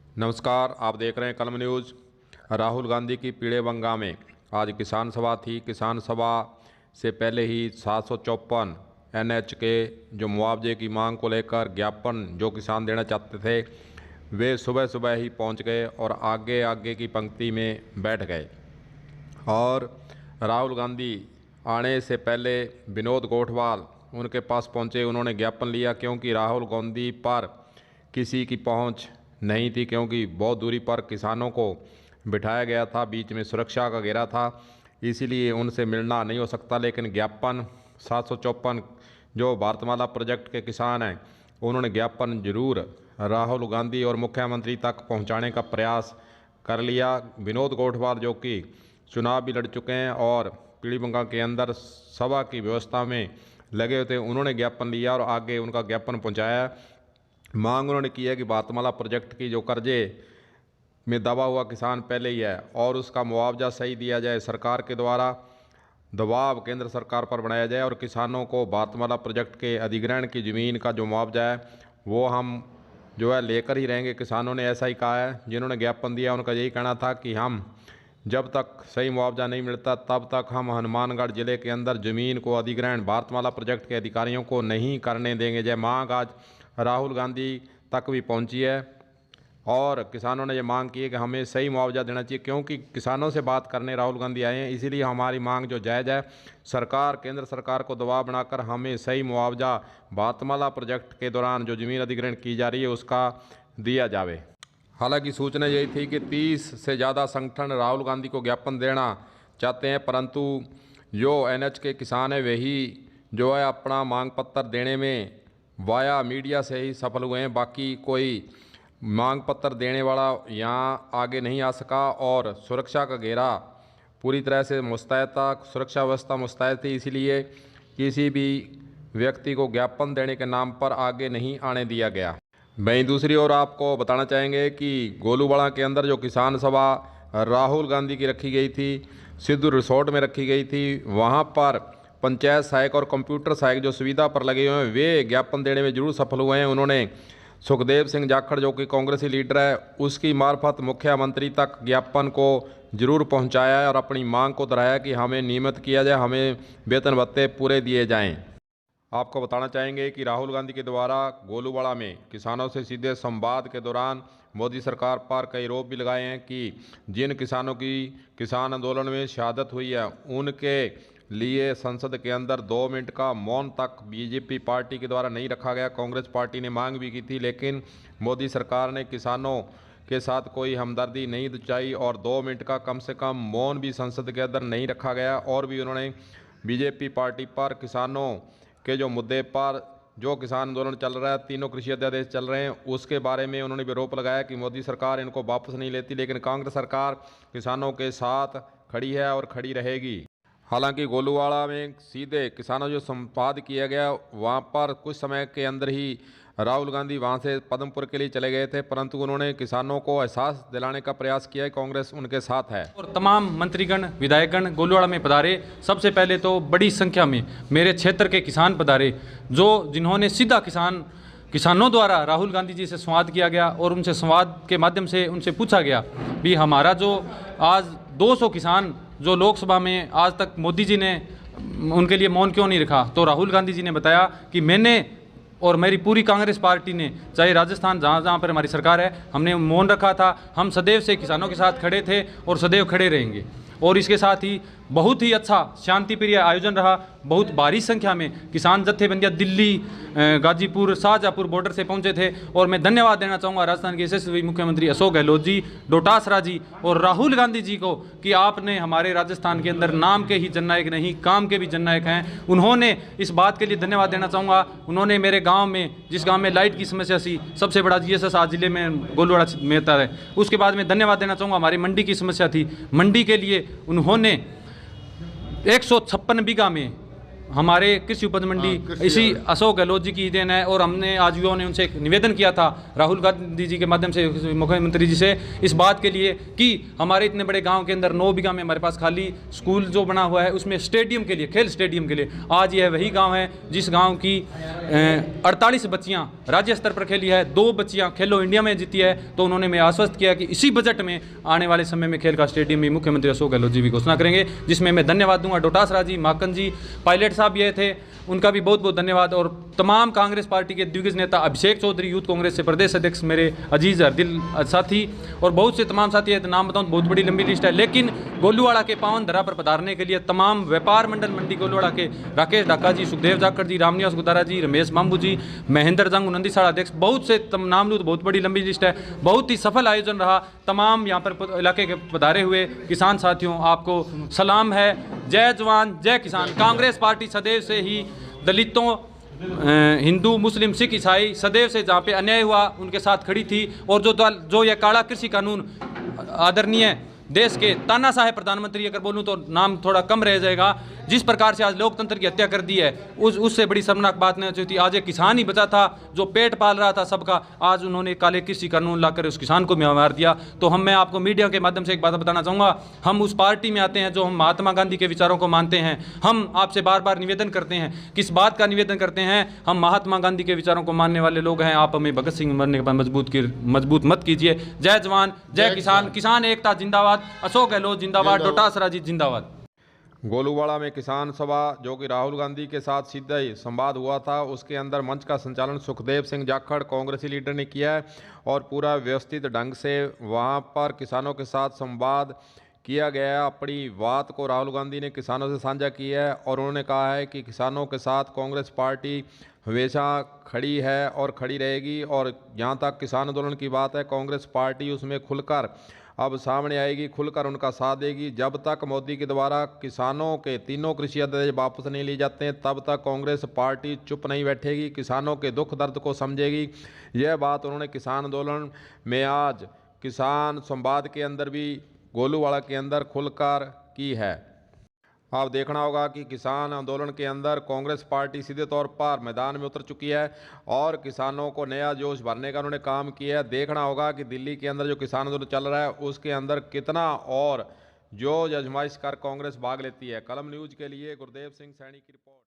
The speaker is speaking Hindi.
नमस्कार, आप देख रहे हैं कलम न्यूज़। राहुल गांधी की पीड़ेबंगा में आज किसान सभा थी। किसान सभा से पहले ही 754 NH के जो मुआवजे की मांग को लेकर ज्ञापन जो किसान देना चाहते थे वे सुबह सुबह ही पहुंच गए और आगे आगे की पंक्ति में बैठ गए। और राहुल गांधी आने से पहले विनोद गोठवाल उनके पास पहुंचे। उन्होंने ज्ञापन लिया क्योंकि राहुल गांधी पर किसी की पहुंच नहीं थी, क्योंकि बहुत दूरी पर किसानों को बिठाया गया था, बीच में सुरक्षा का घेरा था, इसीलिए उनसे मिलना नहीं हो सकता। लेकिन ज्ञापन 754 जो भारतमाला प्रोजेक्ट के किसान हैं उन्होंने ज्ञापन जरूर राहुल गांधी और मुख्यमंत्री तक पहुंचाने का प्रयास कर लिया। विनोद गोठवाल जो कि चुनाव भी लड़ चुके हैं और पीड़ीबंगा के अंदर सभा की व्यवस्था में लगे हुए थे, उन्होंने ज्ञापन लिया और आगे उनका ज्ञापन पहुंचाया। मांग उन्होंने की है कि भारतमाला प्रोजेक्ट की जो कर्जे में दबा हुआ किसान पहले ही है और उसका मुआवजा सही दिया जाए, सरकार के द्वारा दबाव केंद्र सरकार पर बनाया जाए और किसानों को भारतमाला प्रोजेक्ट के अधिग्रहण की ज़मीन का जो मुआवजा है वो हम जो है लेकर ही रहेंगे। किसानों ने ऐसा ही कहा है। जिन्होंने ज्ञापन दिया उनका यही कहना था कि हम जब तक सही मुआवजा नहीं मिलता तब तक हम हनुमानगढ़ ज़िले के अंदर ज़मीन को अधिग्रहण भारतमाला प्रोजेक्ट के अधिकारियों को नहीं करने देंगे। जय मांग आज राहुल गांधी तक भी पहुंची है और किसानों ने ये मांग की है कि हमें सही मुआवजा देना चाहिए, क्योंकि किसानों से बात करने राहुल गांधी आए हैं। इसीलिए हमारी मांग जो जायज़ है, सरकार केंद्र सरकार को दबाव बनाकर हमें सही मुआवजा भारतमाला प्रोजेक्ट के दौरान जो ज़मीन अधिग्रहण की जा रही है उसका दिया जावे। हालांकि सूचना यही थी कि 30 से ज़्यादा संगठन राहुल गांधी को ज्ञापन देना चाहते हैं, परंतु जो NH के किसान हैं वही जो है अपना मांग पत्र देने में वाया मीडिया से ही सफल हुए हैं। बाकी कोई मांग पत्र देने वाला यहाँ आगे नहीं आ सका और सुरक्षा का घेरा पूरी तरह से मुस्तैद था, सुरक्षा व्यवस्था मुस्तैद थी, इसीलिए किसी भी व्यक्ति को ज्ञापन देने के नाम पर आगे नहीं आने दिया गया। वहीं दूसरी ओर आपको बताना चाहेंगे कि गोलूवाड़ा के अंदर जो किसान सभा राहुल गांधी की रखी गई थी, सिद्धू रिसोर्ट में रखी गई थी, वहाँ पर पंचायत सहायक और कंप्यूटर सहायक जो सुविधा पर लगे हुए हैं वे ज्ञापन देने में जरूर सफल हुए हैं। उन्होंने सुखदेव सिंह जाखड़ जो कि कांग्रेसी लीडर है उसकी मार्फत मुख्यमंत्री तक ज्ञापन को जरूर पहुंचाया है और अपनी मांग को दोहराया कि हमें नियमित किया जाए, हमें वेतन भत्ते पूरे दिए जाएं। आपको बताना चाहेंगे कि राहुल गांधी के द्वारा गोलूवाड़ा में किसानों से सीधे संवाद के दौरान मोदी सरकार पर कई आरोप भी लगाए हैं कि जिन किसानों की किसान आंदोलन में शहादत हुई है उनके लिए संसद के अंदर 2 मिनट का मौन तक बीजेपी पार्टी के द्वारा नहीं रखा गया। कांग्रेस पार्टी ने मांग भी की थी, लेकिन मोदी सरकार ने किसानों के साथ कोई हमदर्दी नहीं दिखाई और 2 मिनट का कम से कम मौन भी संसद के अंदर नहीं रखा गया। और भी उन्होंने बीजेपी पार्टी पर किसानों के जो मुद्दे पर जो किसान आंदोलन चल रहा है, 3 कृषि अध्यादेश चल रहे हैं, उसके बारे में उन्होंने भी आरोप लगाया कि मोदी सरकार इनको वापस नहीं लेती, लेकिन कांग्रेस सरकार किसानों के साथ खड़ी है और खड़ी रहेगी। हालांकि गोलूवाड़ा में सीधे किसानों जो संवाद किया गया वहां पर कुछ समय के अंदर ही राहुल गांधी वहां से पद्मपुर के लिए चले गए थे, परंतु उन्होंने किसानों को एहसास दिलाने का प्रयास किया है कांग्रेस उनके साथ है। और तमाम मंत्रीगण विधायकगण गोलूवाड़ा में पधारे। सबसे पहले तो बड़ी संख्या में मेरे क्षेत्र के किसान पधारे जिन्होंने सीधा किसानों द्वारा राहुल गांधी जी से संवाद किया गया और उनसे संवाद के माध्यम से उनसे पूछा गया भी हमारा जो आज 200 किसान जो लोकसभा में आज तक मोदी जी ने उनके लिए मौन क्यों नहीं रखा, तो राहुल गांधी जी ने बताया कि मैंने और मेरी पूरी कांग्रेस पार्टी ने, चाहे राजस्थान जहाँ पर हमारी सरकार है, हमने मौन रखा था। हम सदैव से किसानों के साथ खड़े थे और सदैव खड़े रहेंगे। और इसके साथ ही बहुत ही अच्छा शांतिप्रिय आयोजन रहा। बहुत भारी संख्या में किसान जत्थेबंदियां दिल्ली, गाजीपुर, शाहजहाँपुर बॉर्डर से पहुंचे थे और मैं धन्यवाद देना चाहूँगा राजस्थान के यशस्वी मुख्यमंत्री अशोक गहलोत जी, डोटासरा जी और राहुल गांधी जी को कि आपने हमारे राजस्थान के अंदर नाम के ही जननायक नहीं काम के भी जननायक हैं। उन्होंने इस बात के लिए धन्यवाद देना चाहूँगा। उन्होंने मेरे गाँव में, जिस गाँव में लाइट की समस्या थी, सबसे बड़ा GSS आज जिले में गोलूवाड़ा में आता है। उसके बाद में धन्यवाद देना चाहूँगा हमारी मंडी की समस्या थी, मंडी के लिए उन्होंने 156 बीघा में हमारे कृषि उपज मंडी इसी अशोक गहलोत जी की देन है। और हमने आज युवाओं ने उनसे एक निवेदन किया था राहुल गांधी जी के माध्यम से, मुख्यमंत्री जी से, इस बात के लिए कि हमारे इतने बड़े गांव के अंदर 9 बीघा में हमारे पास खाली स्कूल जो बना हुआ है, उसमें स्टेडियम के लिए, खेल स्टेडियम के लिए, आज यह वही गाँव है जिस गाँव की 48 बच्चियाँ राज्य स्तर पर खेली है, 2 बच्चियाँ खेलो इंडिया में जीती है। तो उन्होंने मैं आश्वस्त किया कि इसी बजट में आने वाले समय में खेल का स्टेडियम भी मुख्यमंत्री अशोक गहलोत जी भी घोषणा करेंगे, जिसमें मैं धन्यवाद दूंगा। डोटासरा जी, माकन जी, पायलट साहब ये थे, उनका भी बहुत बहुत धन्यवाद। और तमाम कांग्रेस पार्टी के दिग्गज नेता, अभिषेक चौधरी यूथ कांग्रेस से प्रदेश अध्यक्ष, मेरे अजीज हरदिल साथी, और बहुत से तमाम साथी है, नाम बताऊं तो बहुत बड़ी लंबी लिस्ट है। लेकिन गोलूवाड़ा के पावन धरा पर पधारने के लिए तमाम व्यापार मंडल मंडी गोलूवाड़ा के राकेश ढाका जी, सुखदेव जाखड़ जी, रामनिवास गुदारा जी, रमेश मामू जी, महेंद्र जंग नंदीसाड़ा अध्यक्ष, बहुत से नाम लूँ तो बहुत बड़ी लंबी लिस्ट है। बहुत ही सफल आयोजन रहा। तमाम यहाँ पर इलाके के पधारे हुए किसान साथियों, आपको सलाम है। जय जवान जय किसान। कांग्रेस पार्टी सदैव से ही दलितों, हिंदू, मुस्लिम, सिख, ईसाई, सदैव से जहाँ पे अन्याय हुआ उनके साथ खड़ी थी। और जो यह काला कृषि कानून आदरणीय देश के तानाशाह प्रधानमंत्री, अगर बोलूं तो नाम थोड़ा कम रह जाएगा, जिस प्रकार से आज लोकतंत्र की हत्या कर दी है, उससे बड़ी शर्मनाक बात नहीं होती। आज एक किसान ही बचा था जो पेट पाल रहा था सबका, आज उन्होंने काले कृषि कानून लाकर उस किसान को मार दिया। तो मैं आपको मीडिया के माध्यम से एक बात बताना चाहूँगा, हम उस पार्टी में आते हैं जो हम महात्मा गांधी के विचारों को मानते हैं। हम आपसे बार बार निवेदन करते हैं, किस बात का निवेदन करते हैं, हम महात्मा गांधी के विचारों को मानने वाले लोग हैं। आप हमें भगत सिंह मरने के बाद मजबूत मत कीजिए। जय जवान जय किसान। किसान एकता जिंदाबाद। अशोक गहलोत जिंदाबाद। डोटासरा जी जिंदाबाद। गोलूवाड़ा में किसान सभा जो कि राहुल गांधी के साथ सीधा ही संवाद हुआ था, उसके अंदर मंच का संचालन सुखदेव सिंह जाखड़ कांग्रेसी लीडर ने किया है और पूरा व्यवस्थित ढंग से वहां पर किसानों के साथ संवाद किया गया। अपनी बात को राहुल गांधी ने किसानों से साझा की है और उन्होंने कहा है कि किसानों के साथ कांग्रेस पार्टी हमेशा खड़ी है और खड़ी रहेगी। और जहाँ तक किसान आंदोलन की बात है, कांग्रेस पार्टी उसमें खुलकर अब सामने आएगी, खुलकर उनका साथ देगी। जब तक मोदी के द्वारा किसानों के 3 कृषि अध्यादेश वापस नहीं लिए जाते हैं, तब तक कांग्रेस पार्टी चुप नहीं बैठेगी, किसानों के दुख दर्द को समझेगी। यह बात उन्होंने किसान आंदोलन में आज किसान संवाद के अंदर भी गोलूवाड़ा के अंदर खुलकर की है। अब देखना होगा कि किसान आंदोलन के अंदर कांग्रेस पार्टी सीधे तौर पर मैदान में उतर चुकी है और किसानों को नया जोश भरने का उन्होंने काम किया है। देखना होगा कि दिल्ली के अंदर जो किसान आंदोलन चल रहा है उसके अंदर कितना और जो आजमाइश कर कांग्रेस भाग लेती है। कलम न्यूज़ के लिए गुरदेव सिंह सैनी की रिपोर्ट।